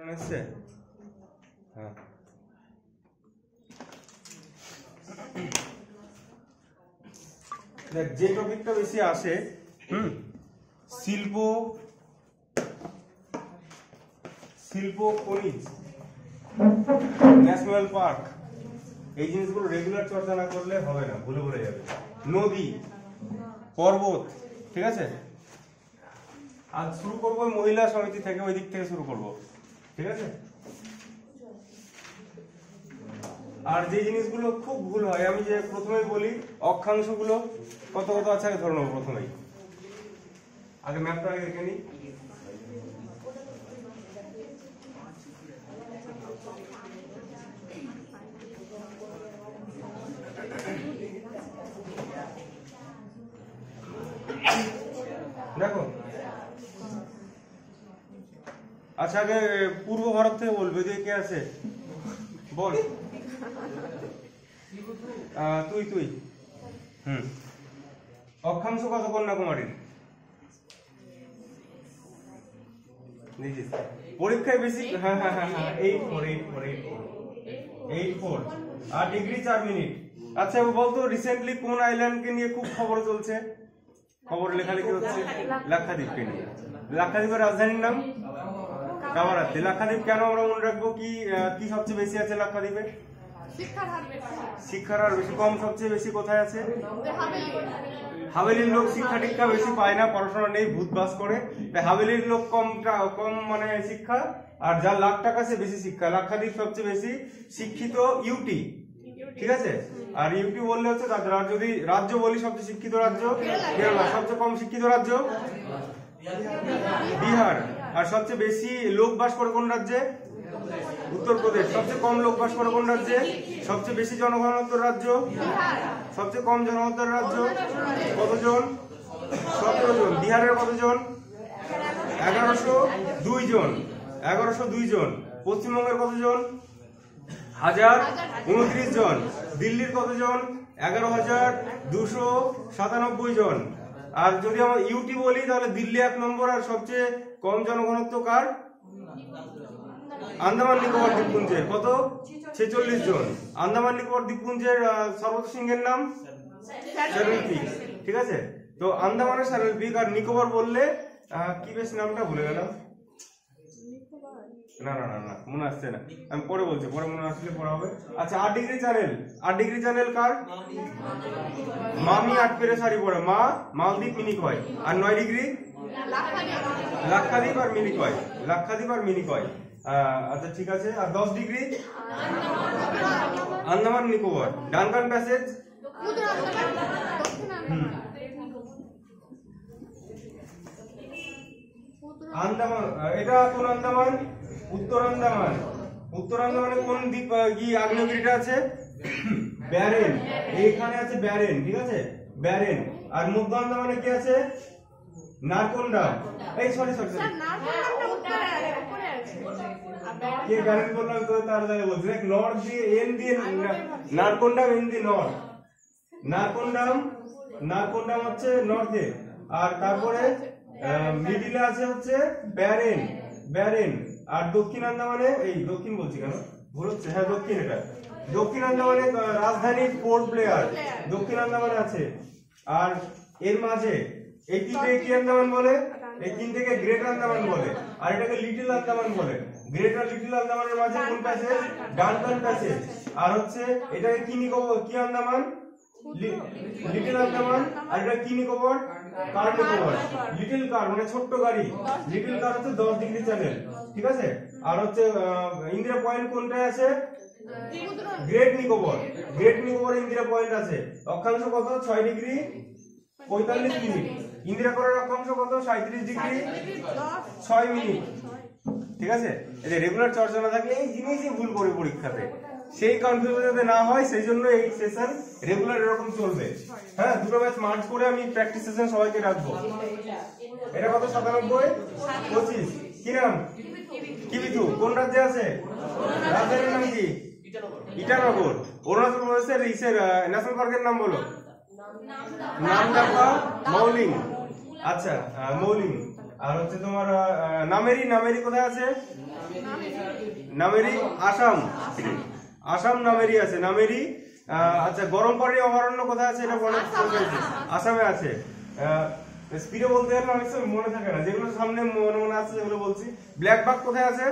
হ্যাঁ যে টপিকটা বেশি আসে শিল্প খনিজ ন্যাশনাল পার্ক, এই জিনিসগুলো রেগুলার চর্চা না করলে হবে না, ভুলে ভুলে যাবে। নদী, পর্বত, ঠিক আছে। আজ শুরু করবো মহিলা সমিতি থেকে, ওই দিক থেকে শুরু করব, ঠিক আছে। আর যে জিনিসগুলো খুব ভুল হয়, আমি যে প্রথমেই বলি অক্ষাংশগুলো কত কত আছে আগে ধরে নেবো। প্রথমেই আগে ম্যাপটা আগে দেখে নিই। দেখো, আচ্ছা আগে পূর্ব ভারত থেকে বলবে যে কে আছে, বল। তুই অক্ষাংশ কত কন্যাকুমারীর? পরীক্ষায় বেশি, হ্যাঁ 8.4 আর ডিগ্রি 4 মিনিট। আচ্ছা বলতো রিসেন্টলি কোন আইল্যান্ডকে নিয়ে খুব খবর চলছে, খবর লেখালেখি হচ্ছে? লাক্ষাদ্বীপকে নিয়ে। লাক্ষাদ্বীপের রাজধানীর নাম কামারাত্তি। লাক্ষাদ্বীপ কেন আমরা মনে রাখবো? কি সবচেয়ে বেশি আছে লাক্ষাদ্বীপে? শিক্ষার হার বেশি। কম সবচেয়ে বেশি কোথায় আছে? হাভেলির লোক শিক্ষা টিক্ষা বেশি পায় না, পড়াশোনা নেই, ভূত বাস করে। হাভেলির লোক কম মানে শিক্ষা, আর যার লাখ টাকা সে বেশি শিক্ষা। লাক্ষাদ্বীপ সবচেয়ে বেশি শিক্ষিত ইউটি, ঠিক আছে। আর ইউটি বললে হচ্ছে তাদের। আর যদি রাজ্য বলি সবচেয়ে শিক্ষিত রাজ্য কেরালা, সবচেয়ে কম শিক্ষিত রাজ্য বিহার। আর সবচেয়ে বেশি লোক বাস করে কোন রাজ্যে? উত্তরপ্রদেশ। সবচেয়ে কম লোক বাস করে কোন রাজ্যে? সবচেয়ে বেশি জনঘনত্ব রাজ্য? সবচেয়ে কম জনঘনত্বের রাজ্য? কতজন? 17 জন। বিহারের কতজন? 1102 জন। 1102 জন। পশ্চিমবঙ্গের কতজন? 1029 জন। দিল্লির কতজন? 11,297 জন। আর যদি আমরা ইউটি বলি তাহলে দিল্লি 1 নম্বর। আর সবচেয়ে কম জনঘনত্ব কার? আন্দামান নিকোবর দ্বীপপুঞ্জের। কত? 46 জন। আন্দামান নিকোবর দ্বীপপুঞ্জের সর্বোচ্চ শৃঙ্গের নাম স্যাডেল পিক, ঠিক আছে। তো আন্দামানের স্যাডেল পিক। আর নিকোবর বললে কি বেশ নামটা ভুলে গেলাম, না মনে আসছে না, আমি পরে বলছি, পরে মনে আসলে পড়া হবে। আচ্ছা 8 ডিগ্রি চ্যানেল। 8 ডিগ্রি চ্যানেল কার? মামি 8 পেরে সারি পড়ে, মা মালদ্বীপ মিনিকয়। আর 9 ডিগ্রি লাক্ষাদ্বীপ আর মিনিকয়। লাক্ষাদ্বীপ আর মিনিকয়। আচ্ছা ঠিক আছে। আর 10 degree Andaman Nicobar. Duncan passage Andaman. এটা কোন আন্দামান? উত্তর আন্দামান। উত্তর আন্দামানে কোন দ্বীপ আগ্নেয়গিরিটা আছে? ব্যারেন। এইখানে আছে ব্যারেন, ঠিক আছে, ব্যারেন। আর মধ্য আন্দামানে কি আছে? নারকোন্ডা। এই সরি কে ব্যারেন বললাম তো তার জায়গায় বলছি। নর্থ দিয়ে এন দিয়ে নারকোন্ডাম, এন দিয়ে নর্থ। নারকোন্ডাম হচ্ছে নর্থে। আর তারপরে মিডিলে আছে হচ্ছে ব্যারেন। আর দক্ষিণ আন্দামানে, এই দক্ষিণ বলছি কেন, ভুল হচ্ছে, হ্যাঁ দক্ষিণ। এটা দক্ষিণ আন্দামানে রাজধানী পোর্ট ব্লেয়ার দক্ষিণ আন্দামানে আছে। আর এর মাঝে এই তিনটে কি আন্দামান বলে? এই তিনটেকে গ্রেট আন্দামান বলে। আর এটাকে লিটল আন্দামান বলে। গ্রেট আর লিটল আন্দামানের মাঝে কোন প্যাসেজ? Duncan passage. আর হচ্ছে এটাকে কি আন্দামান? লিটল আন্দামান। আর এটা কি নিকোবর? কার নিকোবর। লিটল কার মানে ছোট্ট গাড়ি। লিটল কার হচ্ছে 10 ডিগ্রি চ্যানেল, ঠিক আছে। আর হচ্ছে ইন্দিরা পয়েন্ট কোনটায় আছে? Great Nicobar. Great Nicobar Indira point আছে। অক্ষাংশ কত? 6 ডিগ্রি 45 মিনিট। ইন্দিরা করের অক্ষাংশ কত? 37 ডিগ্রি 6 মিনিট, ঠিক আছে। এই যে রেগুলার চর্চা না থাকলে এই জিনিসই ভুল করে পরীক্ষাতে, সেই কনফিউশন যাতে না হয় সেই জন্য এই সেশন রেগুলার এরকম চলবে। হ্যাঁ, দুটো ব্যাচ মার্চ করে আমি প্র্যাকটিস সেশন সবাইকে রাখবো। এটা কত? 97 25। কি নাম? কিবিথু। কোন রাজ্যে আছে? রাজধানীর নাম কি? ইটানগর। অরুণাচল প্রদেশের ন্যাশনাল পার্কের নাম বলো। নামদাফা মৌলিং। আচ্ছা মৌলিং। আর হচ্ছে তোমার নামেরি কোথায় আছে? নামেরি আসাম, আসাম নামেরি আছে, নামেরি। আচ্ছা, গরম পানি অভয়ারণ্য কোথায় আছে? এটা আসামে আছে। স্পিডে বলতে গেলে অনেক সময় মনে থাকে না, যেগুলো সামনে মনে মনে আছে সেগুলো বলছি। ব্ল্যাক বাঘ কোথায় আছে?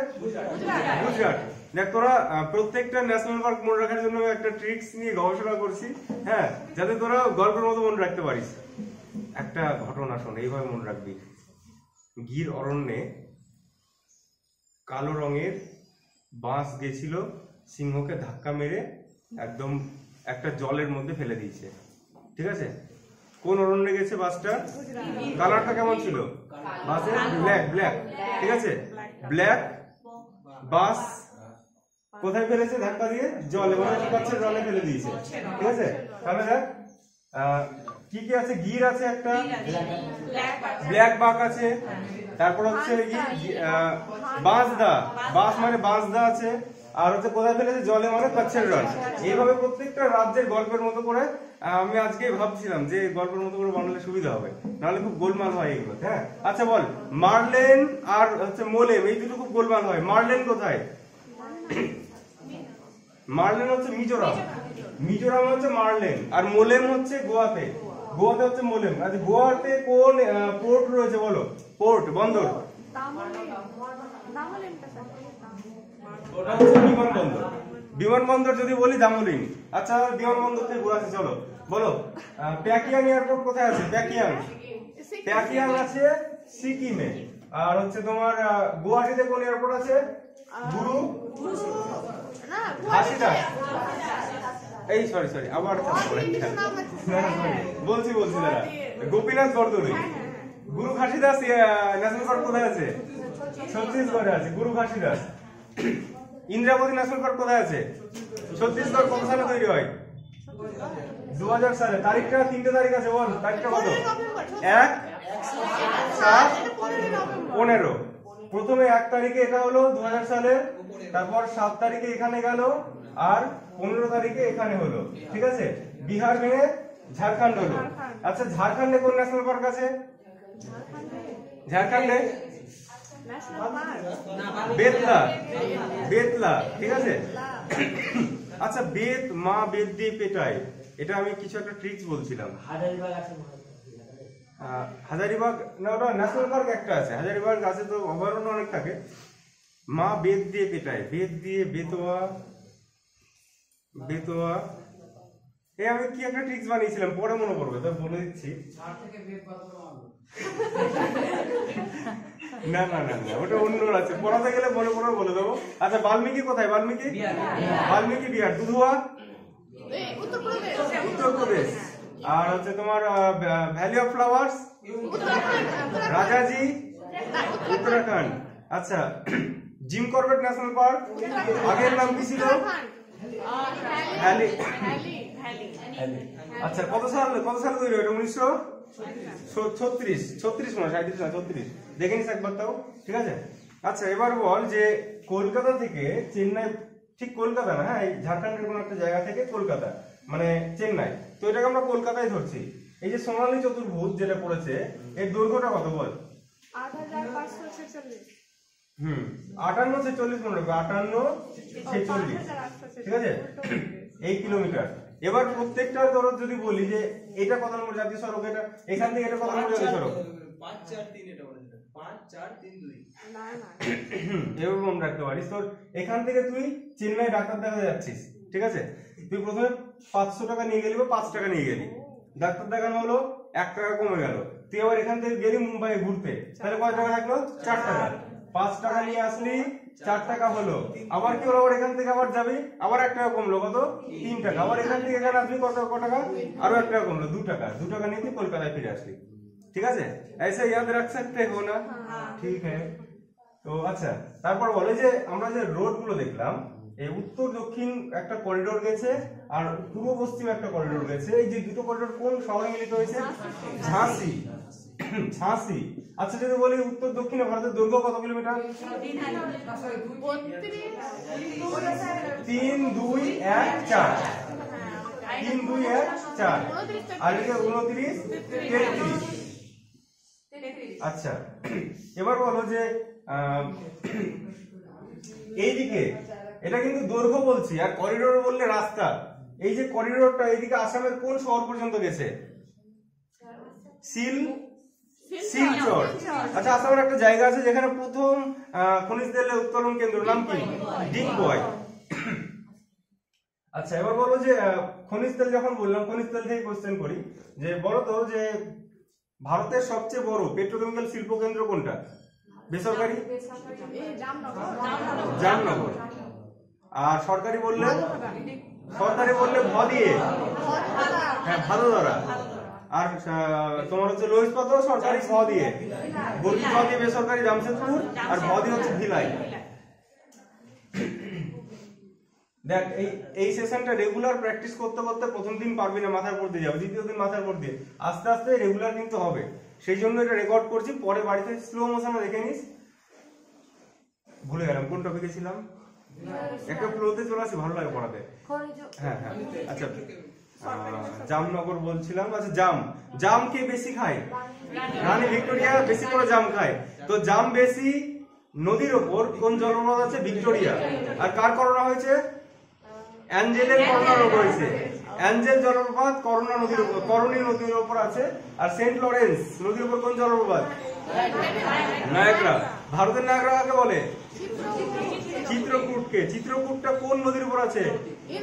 গুজরাট। দেখ তোরা প্রত্যেকটা ন্যাশনাল পার্ক মনে রাখার জন্য একটা ট্রিক্স নিয়ে গবেষণা করছি, হ্যাঁ, যাতে তোরা গল্পের মতো মনে রাখতে পারিস। একটা ঘটনা শোন, এইভাবে মনে রাখবি। গির অরণ্যে কালো রঙের বাঁশ গেছিল, সিংহকে ধাক্কা মেরে একদম একটা জলের মধ্যে ফেলে দিয়েছে, ঠিক আছে? কোন অরণ্যে গেছে বাসটা? কালারটা কেমন ছিল বাসের? ব্ল্যাক, ব্ল্যাক, ঠিক আছে? ব্ল্যাক বাস কোথায় ফেলেছে? ধাক্কা দিয়ে জলে, মানে কি পাচ্ছে? জলে ফেলে দিয়েছে, ঠিক আছে? তাহলে দেখ কি কি আছে? গির আছে একটা, ব্ল্যাক বাঘ আছে, তারপর হচ্ছে বাঁশদা, বাঁশ মানে বাঁশদা আছে, আর হচ্ছে কোথায় ফেলেছে? জলে, মানে কচ্ছের রন। এইভাবে প্রত্যেকটা রাজ্যের গল্পের মতো করে আমি আজকে ভাবছিলাম যে গল্পের মতো করে বানালে সুবিধা হবে, নাহলে খুব গোলমাল হয় এগুলো, হ্যাঁ? আচ্ছা বল, মার্লেন আর হচ্ছে মোলেম, এই দুটো খুব গোলমাল হয়। মার্লেন কোথায়? মার্লেন হচ্ছে মিজোরাম, মিজোরাম হচ্ছে মার্লেন, আর মোলেম হচ্ছে গোয়াতে, গোয়াতে হচ্ছে মোলেম। আচ্ছা, গোয়াতে কোন পোর্ট রয়েছে বলো? পোর্ট, বন্দর, ওটা হচ্ছে বিমানবন্দর। বিমানবন্দর যদি বলি দামোলিন। আচ্ছা, বিমানবন্দর থেকে ঘুরে আসি, চলো বলো। প্যাকিয়াং এয়ারপোর্ট কোথায় আছে? প্যাকিয়াং, প্যাকিয়াং আছে সিকিমে। আর হচ্ছে তোমার গুয়াহাটিতে কোন এয়ারপোর্ট আছে? গুরু ঘাসিদাস, এই সরি সরি আবার বলছি দাদা, গোপীনাথ বরদলৈ। গুরু ঘাসিদাস ন্যাশনাল পার্ক কোথায় আছে? ছত্তিশগড়ে আছে গুরু ঘাসিদাস। ইন্দ্রাবতী ন্যাশনাল পার্ক কোথায় আছে? ছত্তিশগড়। কত সালে তৈরি হয়? 2000 সালে। তারিখটা 3টে তারিখ আছে, বল তারিখটা কত? 1, 7, 15। প্রথমে 1 তারিখে এটা হলো 2000 সালে, তারপর 7 তারিখে এখানে গেল, আর 15 তারিখে এখানে হলো, ঠিক আছে? বিহার ভেঙে ঝাড়খণ্ড হলো। আচ্ছা, ঝাড়খণ্ডে কোন ন্যাশনাল পার্ক আছে? ঝাড়খণ্ডে বেতলা, বেতলা, ঠিক আছে? আচ্ছা, বেত মা বেত দিয়ে পেটায়, এটা আমি কিছু একটা ট্রিক্স বলছিলাম। হাজারিবাগ না, ওটা ন্যাশনাল পার্ক একটা আছে। হাজারিবাগ আছে তো, অভয়ারণ্য অনেক থাকে। মা বেত দিয়ে পেটায়, বেত দিয়ে বেতোয়া, বেতোয়া। এই আমি কি একটা ট্রিক্স বানিয়েছিলাম, পরে মনে পড়বে, তো বলে দিচ্ছি। না না না না, ওটা অন্য আছে, পড়াতে গেলে বলে দেবো। আচ্ছা, বাল্মীকি কোথায়? বাল্মীকি, বাল্মীকি বিহার। দুধুয়া উত্তরপ্রদেশ। আর হচ্ছে তোমার valley of flowers Rajaji Uttarakhand. আচ্ছা, জিম কর্বেট ন্যাশনাল পার্ক আগের নাম কি ছিল? ভ্যালি। আচ্ছা, কত সালে তৈরি হয়? 1936 মনে হয়, 37 না 34, দেখে নিস একবার তাও, ঠিক আছে? আচ্ছা, এবার বল যে কলকাতা থেকে চেন্নাই, ঠিক কলকাতা না, হ্যাঁ, এই ঝাড়খণ্ডের কোন একটা জায়গা থেকে কলকাতা মানে চেন্নাই, তো এটাকে আমরা কলকাতায় ধরছি। এই যে সোনালী চতুর্ভুজ যেটা পড়েছে, এর দৈর্ঘ্যটা কত বল? 8546। 58 46 মনে রাখবে, 58 46, ঠিক আছে? এই কিলোমিটার। এবার প্রত্যেকটা ধরো যদি বলি যে এটা কত নম্বর জাতীয় সড়ক, এটা এখান থেকে এটা কত নম্বর জাতীয় সড়ক? 543 এটা বলেছিল, 5432। না না, এভাবে মনে রাখতে পারিস। তোর এখান থেকে তুই চেন্নাই ডাক্তার দেখাতে যাচ্ছিস, ঠিক আছে? তুই প্রথমে 500 টাকা নিয়ে গেলি বা 5 টাকা নিয়ে গেলি, ডাক্তার দেখানো হলো, 1 টাকা কমে গেল। তুই আবার এখান থেকে গেলি মুম্বাই ঘুরতে, তাহলে কয় টাকা থাকলো? 4 টাকা। 5 টাকা নিয়ে আসলি, 4 টাকা হলো। আবার কি হলো? আবার এখান থেকে আবার যাবি, আবার 1 টাকা কমলো, কত? 3 টাকা। আবার এখান থেকে এখানে আসবি, কত টাকা? আরো 1 টাকা কমলো, 2 টাকা। 2 টাকা নিয়ে তুই কলকাতায় ফিরে আসলি, ঠিক আছে? ऐसे याद रख सकते हो ना? ঠিক है। তো আচ্ছা, তারপর বলে যে আমরা যে রোড গুলো দেখলাম, এই উত্তর দক্ষিণ একটা করিডোর গেছে, আর পূর্ব পশ্চিম একটা করিডোর গেছে। এই যে দুটো করিডোর কোন শহরে মিলিত হয়েছে? ঝাঁসি, ঝাঁসি। আচ্ছা, যদি বলি উত্তর দক্ষিণে ভারতের দৈর্ঘ্য কত কিলোমিটার? 3, 2, 1, 4। 3, 2, 1, 4। আর এটা 29, 33। আচ্ছা, এবার বলো যে এইদিকে এটা কিন্তু দৈর্ঘ্য বলছি, আর করিডোর বললে রাস্তা। এই যে করিডোরটা এইদিকে আসামের কোন শহর পর্যন্ত গেছে? শিলচর। আচ্ছা, আসামের একটা জায়গা আছে যেখানে প্রথম খনিজ তেলের উত্তোলন কেন্দ্র, নাম কি? ডিগবয়। আচ্ছা, এবার বলো যে খনিজ তেল যখন বললাম, খনিজ তেল থেকে কোশ্চেন করি যে বলো তো যে ভারতের সবচেয়ে বড় পেট্রোকেমিক্যাল শিল্প কেন্দ্র কোনটা? বেসরকারি? জামনগর। আর সরকারি বললে? সরকারি বললে ভদিয়ে, হ্যাঁ ভাদোদরা। আর তোমার হচ্ছে লোহ ইস্পাত সরকারি ভদিয়ে, বর্গি ভদিয়ে বেসরকারি জামশেদপুর, আর ভদিয়ে হচ্ছে ভিলাই। দেখ এই সেশনটা রেগুলার প্র্যাকটিস করতে করতে প্রথম দিন পারবি না, মাথার উপর দিয়ে যাবে, দ্বিতীয় দিন মাথার উপর দিয়ে, আস্তে আস্তে রেগুলার কিন্তু হবে। সেই জন্য এটা রেকর্ড করছি, পরে বাড়িতে স্লো মোশনে দেখে নিস। ভুলে গেলাম কোন টপিকে ছিলাম, একটা ফ্লোতে চলে আসি, ভালো লাগে পড়াতে। হ্যাঁ হ্যাঁ, আচ্ছা জামনগর বলছিলাম। আচ্ছা, জাম কে বেশি খায়? রানী ভিক্টোরিয়া বেশি করে জাম খায়। তো জাম বেশি নদীর ওপর কোন জলপ্রপাত আছে? ভিক্টোরিয়া। আর কার করোনা হয়েছে? অ্যাঞ্জেলের করোনা রোগ হয়েছে। অ্যাঞ্জেল জলপ্রপাত করোনা নদীর উপর, করণী নদীর উপর আছে। আর সেন্ট লরেন্স নদীর উপর কোন জলপ্রপাত? নায়াগ্রা। ভারতের নায়াগ্রা কাকে বলে? চিত্রকূটকে। চিত্রকূটটা কোন নদীর উপর আছে?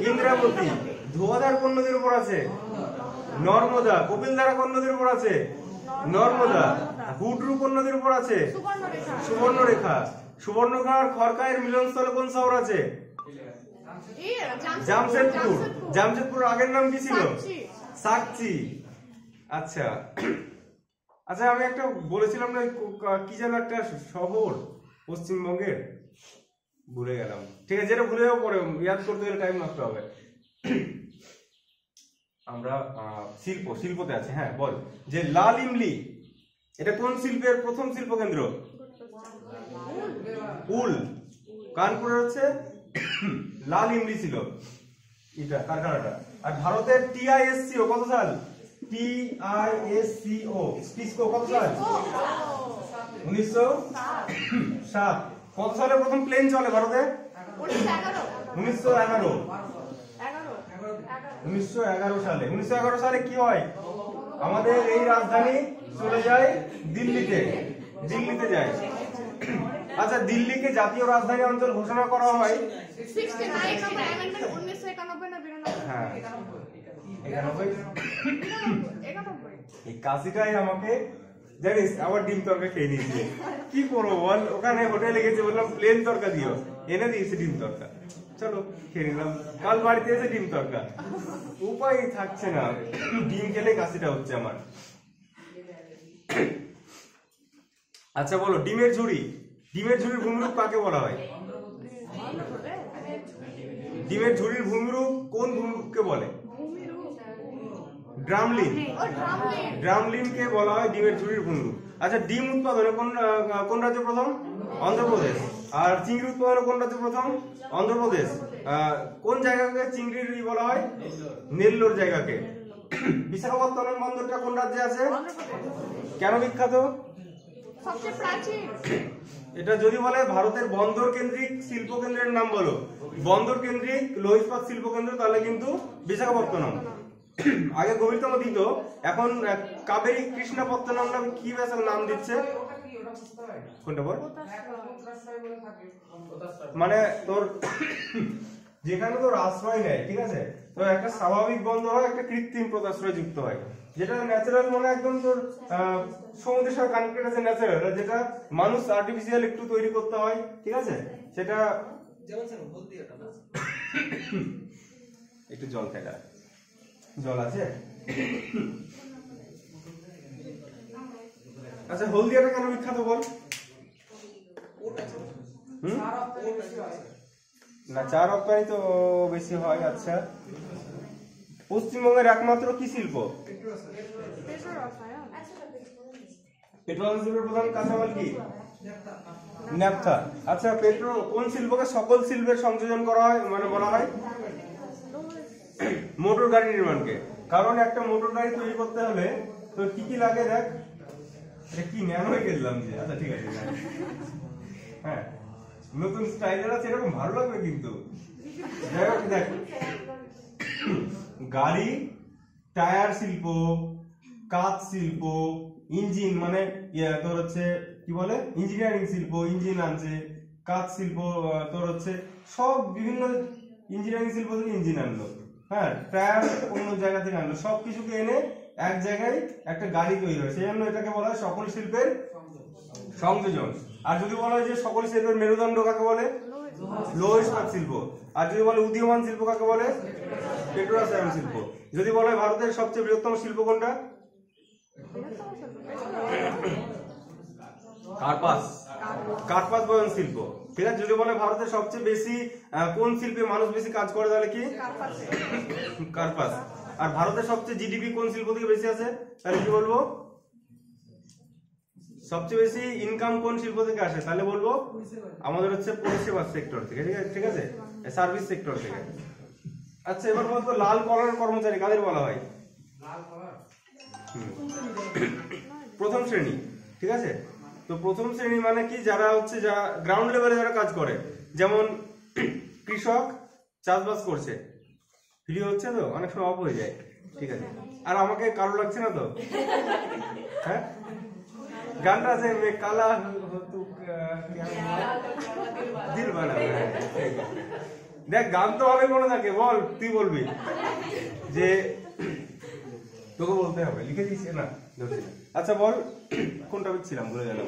ইন্দ্রাবতী। ধোয়াধার কোন নদীর উপর আছে? নর্মদা। কপিলধারা কোন নদীর উপর আছে? নর্মদা। হুডরু কোন নদীর উপর আছে? সুবর্ণরেখা। সুবর্ণরেখার খড়কায়ের মিলনস্থলে কোন শহর আছে? জামশেদপুর। জামশেদপুর আগের নাম কি ছিল? সাকচি। আচ্ছা আচ্ছা, আমি একটা বলেছিলাম না কি যেন একটা শহর পশ্চিমবঙ্গের, ভুলে গেলাম। ঠিক আছে, যেটা ভুলে যাবো পরে, ইয়াদ করতে গেলে টাইম নষ্ট হবে। আমরা শিল্পতে আছে। হ্যাঁ বল, যে লাল ইমলি এটা কোন শিল্পের প্রথম শিল্প কেন্দ্র? উল। কানপুরে হচ্ছে লাল ইমলি ছিল এটা কারখানাটা। আর ভারতের টিআইএসসিও কত সাল? টিআইএসসিও টিসকো কত সাল? 1907। কত সালে প্রথম প্লেন চলে ভারতে? 1911। 1911 সালে। 1911 সালে কি হয়? আমাদের এই রাজধানী চলে যায় দিল্লিতে, দিল্লিতে যায়। আচ্ছা, দিল্লিকে জাতীয় রাজধানী অঞ্চল ঘোষণা করা হয় 69 নম্বর অ্যামেন্ডমেন্ট 1991 না 92? হ্যাঁ 91। এই কাশিটাই আমাকে জানিস আবার ডিম তরকা খেয়ে নিয়েছে। কি করবো বল, ওখানে হোটেলে গেছে, বললাম প্লেন তরকা দিও, এনে দিয়েছে ডিম তরকা। চলো খেয়ে নিলাম। কাল বাড়িতে এসে ডিম তরকা, উপায় থাকছে না, ডিম খেলে কাশিটা হচ্ছে আমার। আচ্ছা বলো, ডিমের ঝুড়ি, ডিমের ঝুড়ির ভূমিরূপ কাকে বলা হয়? ডিমের ঝুড়ির ভূমিরূপ কোন ভূমিরূপকে বলে? ড্রামলিন। ড্রামলিনকে বলা হয় ডিমের ঝুড়ির ভূমিরূপ। আচ্ছা, ডিম উৎপাদনে কোন রাজ্য প্রথম? অন্ধ্রপ্রদেশ। আর চিংড়ি উৎপাদনে কোন রাজ্য প্রথম? অন্ধ্রপ্রদেশ। কোন জায়গাকে চিংড়ির বলা হয়? নেল্লোর জায়গাকে। বিশাখাপত্তনম বন্দরটা কোন রাজ্যে আছে? কেন বিখ্যাত? সবচেয়ে প্রাচীন। এটা যদি বলে ভারতের বন্দর কেন্দ্রিক শিল্প কেন্দ্রের নাম বলো, বন্দর কেন্দ্রিক লৌহ ইস্পাত শিল্প কেন্দ্র, তাহলে কিন্তু বিশাখাপত্তনম। আগে গভীরতম দিত, এখন কাবেরী কৃষ্ণাপত্তনম নাম কি নাম দিচ্ছে? কোনটা বল? মানে তোর যেখানে তোর আশ্রয় নেয়, ঠিক আছে, তো একটা স্বাভাবিক বন্দর হয়, একটা কৃত্রিম পোতাশ্রয় যুক্ত হয়। যেটা ন্যাচারাল মানে একদম তোর সমুদ্রের সাথে কানেক্টেড আছে ন্যাচারাল, যেটা মানুষ আর্টিফিশিয়াল একটু তৈরি করতে হয়, ঠিক আছে, সেটা যেমন স্যার হলদিয়াটা না, একটু জল খেলা, জল আছে। আচ্ছা, হলদিয়াটা কেন বিখ্যাত বল? না, চা রপ্তানি তো বেশি হয়। আচ্ছা, পশ্চিমবঙ্গের একমাত্র কি শিল্প? পেট্রোল শিল্পের প্রধান কাঁচামাল কি? ন্যাপথা। আচ্ছা, পেট্রোল কোন শিল্পকে সকল শিল্পের সংযোজন করা হয়, মানে বলা হয়? মোটর গাড়ি নির্মাণকে। কারণ একটা মোটর গাড়ি তৈরি করতে হলে তো কি কি লাগে দেখ, এটা কি ন্যানো গেলাম যে। আচ্ছা ঠিক আছে, হ্যাঁ, নতুন স্টাইলের আছে, এরকম ভালো লাগবে কিন্তু। যাই হোক দেখ, গাড়ি, টায়ার শিল্প, কাঁচ শিল্প, ইঞ্জিন মানে তোর হচ্ছে কি বলে ইঞ্জিনিয়ারিং শিল্প, ইঞ্জিন আনছে, কাঁচ শিল্প তোর হচ্ছে সব বিভিন্ন ইঞ্জিনিয়ারিং শিল্প থেকে ইঞ্জিন আনলো, হ্যাঁ, টায়ার অন্য জায়গা থেকে আনলো, সবকিছুকে এনে এক জায়গায় একটা গাড়ি তৈরি হয়। সেই জন্য এটাকে বলা হয় সকল শিল্পের সংযোজন। আর যদি বলা হয় যে সকল শিল্পের মেরুদণ্ড কাকে বলে, লৌহ ইস্পাত শিল্প। আর যদি বলে উদীয়মান শিল্প কাকে বলে, পেট্রোরসায়ন শিল্প। যদি বলা হয় ভারতের সবচেয়ে বৃহত্তম শিল্প কোনটা, কার্পাস বয়ন শিল্প, ঠিক আছে। যদি বলে ভারতের সবচেয়ে বেশি কোন শিল্পে মানুষ বেশি কাজ করে, তাহলে কি, কার্পাস। আর ভারতের সবচেয়ে জিডিপি কোন শিল্প থেকে বেশি আছে, তাহলে কি বলবো, সবচেয়ে বেশি ইনকাম কোন শিল্প থেকে আসে, তাহলে বলবো আমাদের হচ্ছে পরিষেবা সেক্টর থেকে, ঠিক আছে, সার্ভিস সেক্টর থেকে। আচ্ছা, এবার বলতো লাল কলার কর্মচারী কাদের বলা হয়, প্রথম শ্রেণী, ঠিক আছে। তো প্রথম শ্রেণী মানে কি, যারা হচ্ছে যা গ্রাউন্ড লেভেলে যারা কাজ করে, যেমন কৃষক চাষবাস করছে, ভিডিও হচ্ছে তো অনেক সময় অফ হয়ে যায়, ঠিক আছে। আর আমাকে কালো লাগছে না তো, হ্যাঁ, গানটা আছে মে কালা দিল বানা, দেখ গান তো ভালোই মনে থাকে, বল তুই বলবি যে তোকে বলতে হবে, লিখে দিয়েছি না। আচ্ছা বল কোন টপিক ছিলাম, ভুলে গেলাম।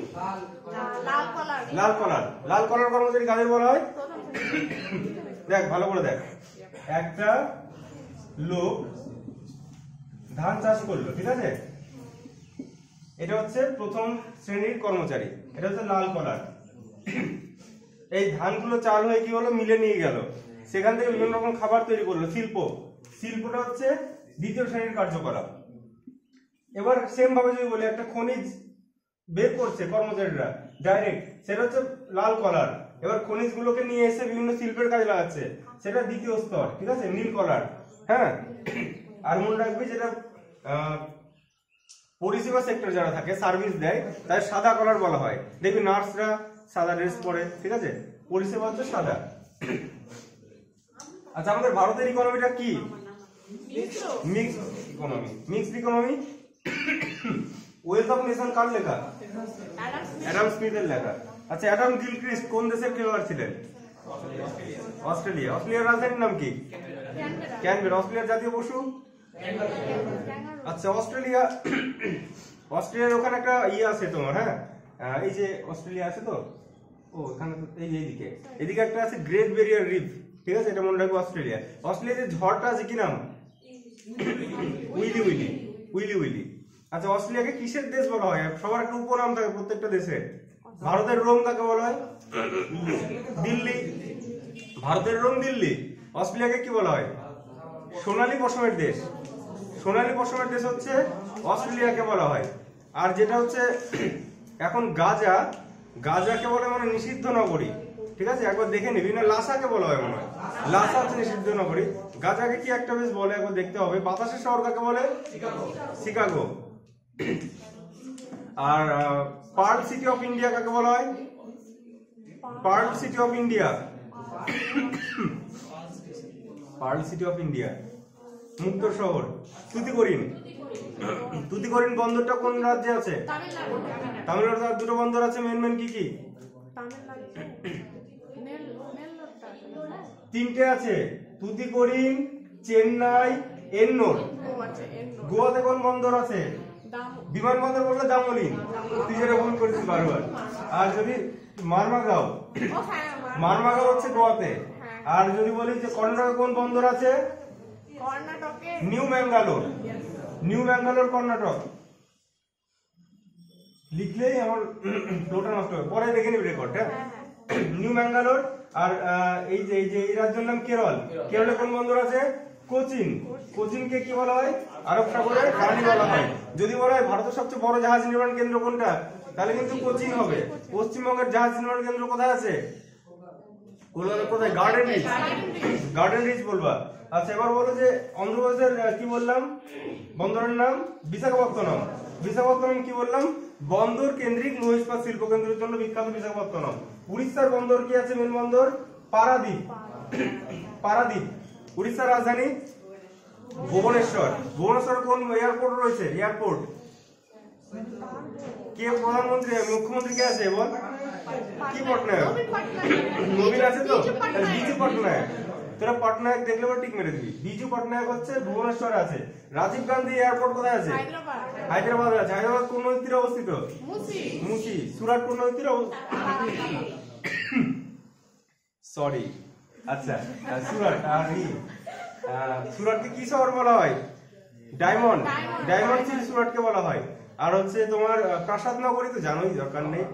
লাল কলার কর্মচারী কাদের বলা হয়, দেখ ভালো করে দেখ, একটা লোক ধান চাষ করলো, ঠিক আছে, এটা হচ্ছে প্রথম শ্রেণীর কর্মচারী, এটা হচ্ছে লাল কলার। এই ধানগুলো চাল হয়ে কি হলো, মিলে নিয়ে গেল, সেখান থেকে বিভিন্ন রকম খাবার তৈরি করলো, শিল্পটা হচ্ছে দ্বিতীয় শ্রেণীর কার্যকলাপ। এবার সেম ভাবে যদি বলি, একটা খনিজ বের করছে কর্মচারীরা ডাইরেক্ট, সেটা হচ্ছে লাল কলার। এবার খনিজ গুলোকে নিয়ে এসে বিভিন্ন শিল্পের কাজে লাগাচ্ছে, সেটা দ্বিতীয় স্তর, ঠিক আছে, নীল কলার, হ্যাঁ। আর মনে রাখবি যেটা পরিষেবা সেক্টর যারা থাকে, সার্ভিস দেয়, তাই সাদা কলার বলা হয়। দেখবি নার্সরা সাদা ড্রেস পরে, ঠিক আছে, পরিষেবা হচ্ছে সাদা। আচ্ছা, আমাদের ভারতের ইকোনমিটা কি, mixed economy. Wealth of nation কার লেখা, অ্যাডাম স্মিথের লেখা। আচ্ছা, অ্যাডাম গিলক্রিস্ট কোন দেশের খেলোয়াড় ছিলেন, অস্ট্রেলিয়া। অস্ট্রেলিয়ার রাজধানীর নাম কি, ক্যানবেরা। অস্ট্রেলিয়ার জাতীয় পশু, আচ্ছা, অস্ট্রেলিয়ার ওখানে একটা আছে তোমার, হ্যাঁ, এই যে অস্ট্রেলিয়া আছে তো, ও এখানে তো এদিকে একটা আছে গ্রেট ব্যারিয়ার রিফ, ঠিক আছে, এটা মনে রাখবো। অস্ট্রেলিয়ার যে ঝড়টা আছে কি নাম, উইলি। আচ্ছা, অস্ট্রেলিয়াকে কিসের দেশ বলা হয়, সবার একটা উপনাম থাকে প্রত্যেকটা দেশে। ভারতের রোম কাকে বলা হয়, দিল্লি। ভারতের রোম দিল্লি। অস্ট্রেলিয়াকে কি বলা হয়, সোনালী পশমের দেশ। সোনালী পশমের দেশ হচ্ছে অস্ট্রেলিয়াকে বলা হয়। আর যেটা হচ্ছে এখন গাজাকে বলে মানে নিষিদ্ধ নগরী, ঠিক আছে, একবার দেখে নিবি। না, লাসাকে বলা হয় মনে হয়, লাসা হচ্ছে নিষিদ্ধ নগরী। গাজাকে কি একটা বেশ বলে, একবার দেখতে হবে। বাতাসের শহর কাকে বলে, শিকাগো। আর পার্ল সিটি অফ ইন্ডিয়া কাকে বলা হয়, pearl city of India. Pearl city of India, মুক্ত শহর। তুতিকোরিন বন্দরটা কোন রাজ্যে আছে, তামিলনাড়ু। তার দুটো বন্দর আছে, মেন কি কি, তিনটে আছে, তুতিকোরিন, চেন্নাই, এন্নোর। গোয়াতে কোন বন্দর আছে, বিমানবন্দর বললে দামোলিন, তুই যেটা ভুল করেছিস বারবার। আর যদি মারমাগাও হচ্ছে গোয়াতে। আর যদি বলি যে কর্ণাটকে কোন বন্দর আছে, নিউ ব্যাঙ্গালোর কর্ণাটক। লিখলেই আমার ফ্লোটা নষ্ট হবে, পরে দেখে নিবি রেকর্ড, হ্যাঁ। নিউ ব্যাঙ্গালোর। আর এই যে এই রাজ্যের নাম কেরলে কোন বন্দর আছে, কোচিনকে কি বলা হয়, আরব সাগরের রানী বলা হয়। যদি বলা হয় ভারতের সবচেয়ে বড় জাহাজ নির্মাণ কেন্দ্র কোনটা, তাহলে কিন্তু কোচিন হবে। পশ্চিমবঙ্গের জাহাজ নির্মাণ কেন্দ্র কোথায় আছে, কোথায়, গার্ডেন রিচ বলবা। আচ্ছা, এবার বলো যে অন্ধ্রপ্রদেশের কি বললাম, বন্দরের নাম বিশাখাপত্তনম কি বললাম, বন্দর কেন্দ্রিক লৌহ ইস্পাত শিল্প কেন্দ্রের জন্য বিখ্যাত বিশাখাপত্তনম। উড়িষ্যার বন্দর কি আছে? মেন বন্দর পারাদ্বীপ। পারাদ্বীপ। উড়িষ্যার রাজধানী ভুবনেশ্বর। ভুবনেশ্বর কোন এয়ারপোর্ট রয়েছে? এয়ারপোর্ট। কে প্রধানমন্ত্রী মুখ্যমন্ত্রী কে আছে বল? কি পটনায়ক? নবীন আছে তো? বিজু পটনায়ক। তোরা পটনায়ক দেখলে পরে টিক মেরে দিবি। বিজু পটনায়ক হচ্ছে ভুবনেশ্বর আছে। রাজীব গান্ধী এয়ারপোর্ট কোথায় আছে? হায়দ্রাবাদ আছে। হায়দ্রাবাদ কোন নদীর তীরে অবস্থিত? মুসি। সুরাট কোন নদীর তীরে? সরি, আচ্ছা সুরাট। আর সুরাটকে কি শহর বলা হয়? ডায়মন্ড। ডায়মন্ড সিটি সুরাটকে বলা হয়। আর হচ্ছে তোমার প্রাসাদ নগরী তো জানোই, দরকার নেই।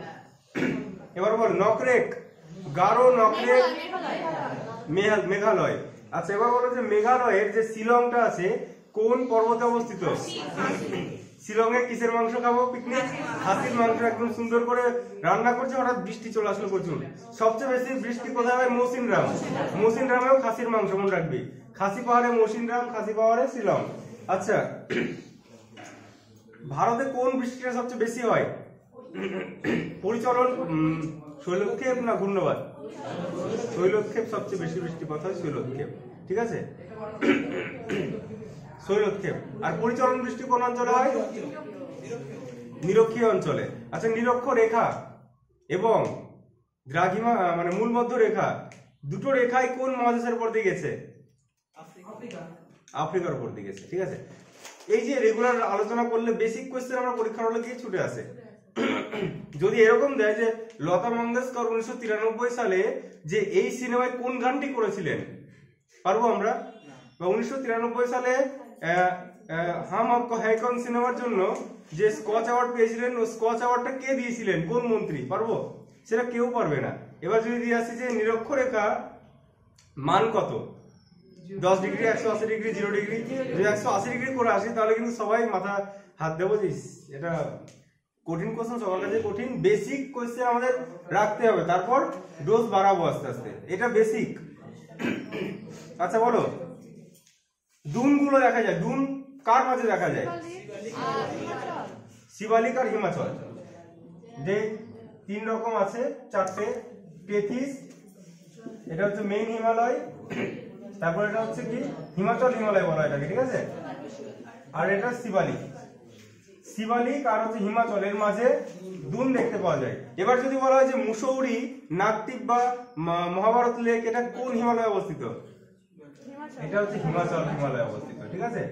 এবার বল নকরেক। গারো নকরেক মেঘালয়। আচ্ছা এবার বলো যে মেঘালয়ের যে শিলংটা আছে কোন পর্বতে অবস্থিত? শিলং এ কিসের মাংস খাবো পিকনিক? খাসির মাংস একদম সুন্দর করে রান্না করছে, হঠাৎ বৃষ্টি চলে আসলো প্রচুর। সবচেয়ে বেশি বৃষ্টি কোথায় হয়? মৌসিনরাম। মৌসিনরামেও খাসির মাংস, মনে রাখবি। খাসি পাহাড়ে মৌসিনরাম, খাসি পাহাড়ে শিলং। আচ্ছা ভারতে কোন বৃষ্টিটা সবচেয়ে বেশি হয়? পরিচলন শৈলক্ষেপ না ঘূর্ণবাদ? শৈলক্ষেপ সবচেয়ে বেশি বৃষ্টিপাত হয়, শৈলক্ষেপ। ঠিক আছে, শৈলক্ষেপ। আর পরিচলন বৃষ্টি কোন অঞ্চলে হয়? নিরক্ষীয় অঞ্চলে। আচ্ছা নিরক্ষ রেখা এবং দ্রাঘিমা মানে মূল মধ্য রেখা, দুটো রেখায় কোন মহাদেশের উপর দিয়ে গেছে? আফ্রিকার উপর দিয়ে গেছে। ঠিক আছে, এই যে রেগুলার আলোচনা করলে বেসিক কোয়েশ্চেন আমরা পরীক্ষার হলে গিয়ে ছুটে আসে। যদি এরকম দেয় যে লতা মঙ্গেশকর 1993 সালে যে এই সিনেমায় কোন গানটি করেছিলেন, পারবো আমরা? বা 1993 সালে হাম আপকো হ্যায় কৌন সিনেমার জন্য যে স্কচ অ্যাওয়ার্ড পেয়েছিলেন, ও স্কচ অ্যাওয়ার্ডটা কে দিয়েছিলেন, কোন মন্ত্রী? পারবো? সেটা কেউ পারবে না। এবার যদি দিয়ে আসি যে নিরক্ষরেখা মান কত, 10 ডিগ্রি, 180 ডিগ্রি, 0 ডিগ্রি। যদি 180 ডিগ্রি করে আসি তাহলে কিন্তু সবাই মাথা হাত দেবো যে এটা কঠিন কোশ্চেন, সবার কাছে কঠিন। বেসিক কোশ্চেন আমাদের রাখতে হবে, তারপর ডোজ বাড়াবো আস্তে আস্তে। এটা বেসিক। আচ্ছা বলো, দুন গুলো দেখা যায়, দুন কার মাঝে দেখা যায়? শিবালিক আর হিমাচল। যে 3 রকম আছে, 4টে। টেথিস, এটা হচ্ছে মেইন হিমালয়। তারপর এটা হচ্ছে কি হিমাচল হিমালয় বলা এটাকে। ঠিক আছে, আর এটা শিবালিক। শিবালিক আর হচ্ছে হিমাচলের মাঝে দুন দেখতে পাওয়া যায়। এবার যদি বলা হয় যে মুসৌরি, নাগটিপ বা মহাভারত লেক, এটা কোন হিমালয়ে অবস্থিত? এটা হচ্ছে হিমাচল হিমালয়ে অবস্থিত। ঠিক আছে,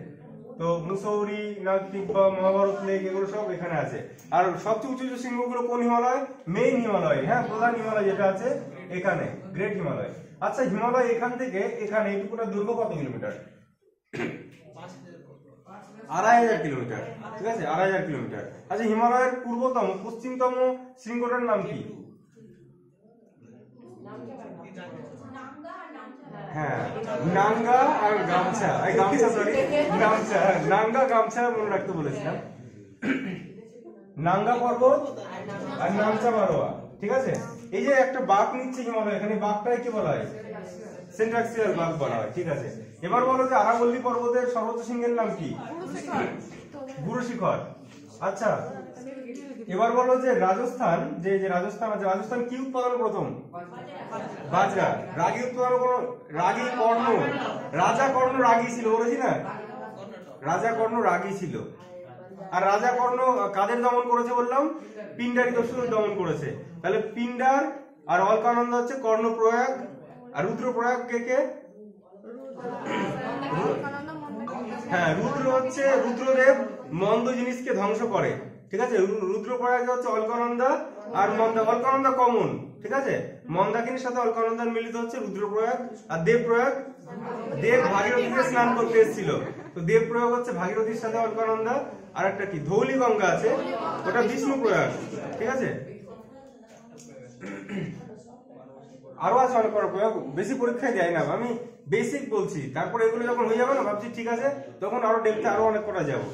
তো মুসৌরি, নাগটিপ বা মহাভারত লেক এগুলো সব এখানে আছে। আর সবচেয়ে উঁচু উঁচু শৃঙ্গগুলো কোন হিমালয়? মেইন হিমালয়। হ্যাঁ, প্রধান হিমালয় যেটা আছে এখানে, গ্রেট হিমালয়। আচ্ছা হিমালয় এখান থেকে এখানে এইটুকুটা দৈর্ঘ্য কত কিলোমিটার? 2500 কিলোমিটার। ঠিক আছে, 2500 কিলোমিটার। আচ্ছা হিমালয়ের পূর্বতম পশ্চিমতম শৃঙ্গটার নাম কি? হ্যাঁ, নাঙ্গা আর গামছা। এই গামছা, সরি গামছা, নাঙ্গা গামছা মনে রাখতে বলেছিলাম। নাঙ্গা পর্বত আর নামচা মারোয়া। ঠিক আছে, এই যে একটা বাঘ নিচ্ছে হিমালয়, এখানে বাঘটাকে কি বলা হয়? সেন্ট্রাক্সিয়াল বাঘ বলা হয়। ঠিক আছে, এবার বলো যে আরাবল্লী পর্বতের সর্বোচ্চ শৃঙ্গের নাম কি? গুরু শিখর। আচ্ছা এবার বলো যে রাজস্থান, যে রাজস্থান আছে, রাজস্থান কি উৎপাদন প্রথম? বাজরা। রাগি উৎপাদন কোন? রাগি কর্ণ। রাজা কর্ণ রাগি ছিল, বলেছি না? রাজা কর্ণ রাগি ছিল। আর রাজা কর্ণ কাদের দমন করেছে বললাম? পিন্ডারি দস্যুদের দমন করেছে। তাহলে পিন্ডার আর অলকানন্দ হচ্ছে কর্ণপ্রয়াগ, আর রুদ্রপ্রয়াগ কে কে? হ্যাঁ, রুদ্র হচ্ছে রুদ্রদেব মন্দ জিনিসকে ধ্বংস করে। ঠিক আছে, রুদ্রপ্রয়াগ হচ্ছে অলকানন্দা আর মন্দা। অলকানন্দা কমন। ঠিক আছে, মন্দাকিনীর সাথে অলকানন্দার মিলিত হচ্ছে রুদ্রপ্রয়াগ। আর দেবপ্রয়াগ, দেব ভাগীরথীতে স্নান করতে এসেছিল, তো দেবপ্রয়াগ হচ্ছে ভাগীরথীর সাথে অলকানন্দা। আর একটা কি ধৌলি গঙ্গা আছে, ওটা বিষ্ণুপ্রয়াগ। ঠিক আছে, আরো আছে অনেক প্রয়োগ, বেশি পরীক্ষায় দেয় না, আমি বেসিক বলছি। তারপর এগুলো যখন হয়ে যাবে না, ভাবছি ঠিক আছে তখন আরো ডেপথে আরো অনেক করা যাবে।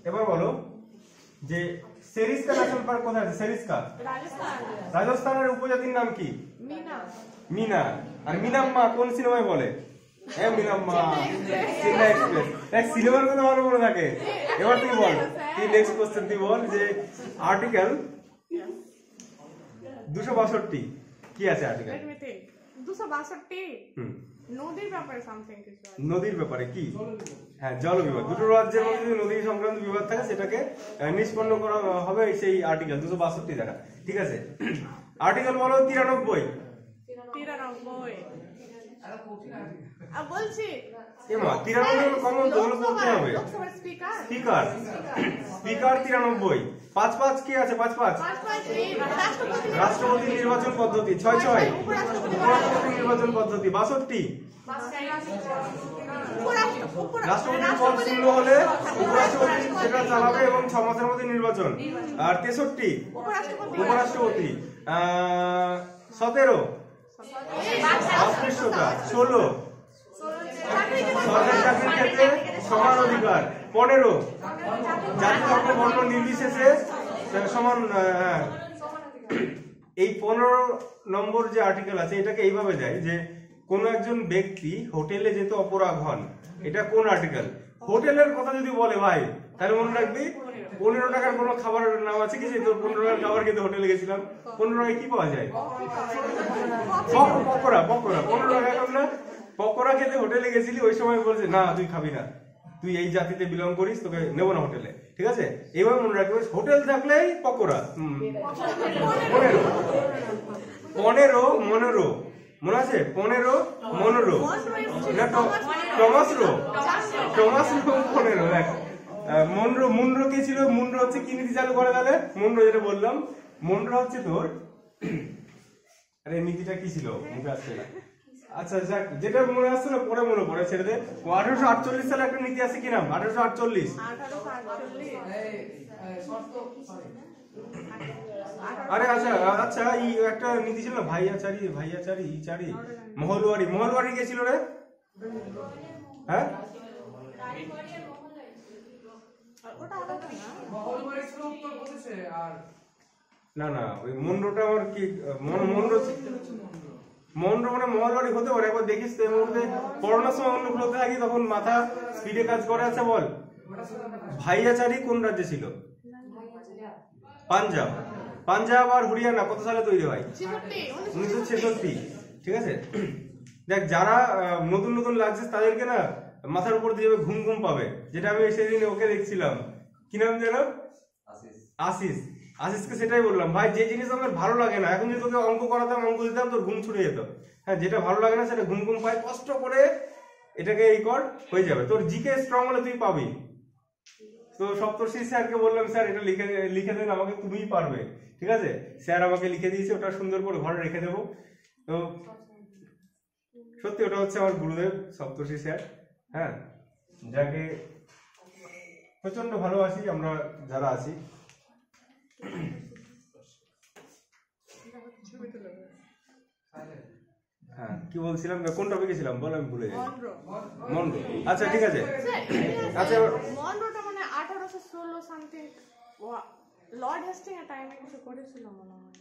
এবার বলো যে সেরিস্কা ন্যাশনাল পার্ক কোথায় আছে? সেরিস্কা রাজস্থানের উপজাতির নাম কি? মিনা। আর মিনাম্মা কোন সিনেমায় বলে? মিনাম্মা, চেন্নাই এক্সপ্রেস। এক সিনেমার কথা ভালো মনে থাকে। এবার তুই বল, তুই নেক্সট কোশ্চেন তুই বল যে আর্টিকেল Yes. 262 কি আছে আর্টিকেল? Let me think. 262 হুম, নদীর ব্যাপারে সামথিং কিছু আছে। নদীর ব্যাপারে কি? হ্যাঁ, জল বিবাদ। দুটো রাজ্যের মধ্যে যদি নদী সংক্রান্ত বিবাদ থাকে সেটাকে নিষ্পন্ন করা হবে সেই আর্টিকেল 262 দ্বারা। ঠিক আছে, আর্টিকেল বলো 93। 93 বলছি এমা 93 কমন তো হলো করতে হবে। লোকসভার স্পিকার স্পিকার, স্পিকার 93। 5 কি আছে? 5 রাষ্ট্রপতি রাষ্ট্রপতি নির্বাচন পদ্ধতি। 6 উপরাষ্ট্রপতি নির্বাচন পদ্ধতি। 62 রাষ্ট্রপতির পদ শূন্য হলে উপরাষ্ট্রপতি সেটা চালাবে এবং 6 মাসের মধ্যে নির্বাচন। আর 63 উপরাষ্ট্রপতি। 17 অস্পৃশ্যতা। 16 সরকারি চাকরির ক্ষেত্রে সমান অধিকার। 15 জাতি ধর্ম বর্ণ নির্বিশেষে সমান। এই 15 নম্বর যে আর্টিকেল আছে এটাকে এইভাবে দেয় যে কোন একজন ব্যক্তি হোটেলে যেতে অপরাগ হন, এটা কোন আর্টিকেল? হোটেলের কথা যদি বলে ভাই তাহলে মনে রাখবি 15 টাকার কোনো খাবারের নাম আছে কি? যে তোর 15 টাকার খাবার খেতে হোটেলে গেছিলাম, 15 টাকায় কি পাওয়া যায়? পকোড়া। 15 টাকা এখন না, পকোড়া খেতে হোটেলে গেছিলি, ওই সময় বলছে না তুই খাবি না, তুই এই জাতিতে বিলং করিস, তোকে নেবো না হোটেলে। ঠিক আছে, এইভাবে মনে রাখবে হোটেল থাকলেই পকোড়া। 15 মনোরো মনে আছে? 15 মনোরো না টমাস রো 15 দেখ। মুন্ড্রো কে ছিল? মুন্ড্রো হচ্ছে কি নীতি চালু করে তাহলে? মুন্ড্রো যেটা বললাম, মুন্ড্রো হচ্ছে তোর আরে নীতিটা কি ছিল মুখে আসছে না। আচ্ছা যাক, যেটা মনে আসছে না পরে মনে পড়ে, ছেড়ে দে। 1848 সালে একটা নীতি আছে, কি নাম? 1848। আরে আচ্ছা এই একটা নীতি ছিল না, ভাইয়াচারি মহলওয়ারি কে ছিল রে? হ্যাঁ না ওই মন্ডটা আমার কি মন্ডো মানে মহলওয়ারি হতে পারে। একবার দেখিস তো, এই মুহূর্তে করোনার সময় অন্য ফ্লোতে থাকি তখন মাথা স্পিডে কাজ করে। আছে বল, ভাইয়াচারি কোন রাজ্যে ছিল? পাঞ্জাব আর হরিয়ানা কত সালে তৈরি হয়? 1966। ঠিক আছে, দেখ যারা নতুন লাগছে তাদেরকে না মাথার উপর দিয়ে ঘুম পাবে, যেটা আমি সেদিন ওকে দেখছিলাম। কি নাম যেন? আশিসকে সেটাই বললাম, ভাই যে জিনিস আমার ভালো লাগে না, এখন যদি তোকে অঙ্ক করাতাম, অঙ্ক দিতাম, তোর ঘুম ছুটে যেত। হ্যাঁ, যেটা ভালো লাগে না সেটা ঘুম পায়, কষ্ট করে এটাকে এই কর, হয়ে যাবে। তোর জিকে স্ট্রং হলে তুই পাবি। তো সপ্তর্ষি স্যারকে বললাম, স্যার এটা লিখে দেন আমাকে, তুমিই পারবে। ঠিক আছে, স্যার আমাকে লিখে দিয়েছে, ওটা সুন্দর করে ঘরে রেখে দেবো। তো সত্যি ওটা হচ্ছে আমার গুরুদেব সপ্তর্ষি স্যার। হ্যাঁ, যাকে প্রচন্ড ভালোবাসি আমরা যারা আছি। হ্যাঁ, কি বলছিলাম, কোন টপিকে ছিলাম বল, আমি ভুলে যাই। মন্ড্রো। আচ্ছা ঠিক আছে। আচ্ছা মন্ড্রোটা মানে 1816 সামথিং লর্ড হেস্টিং এর টাইমে কিছু করেছিল মনে হয়।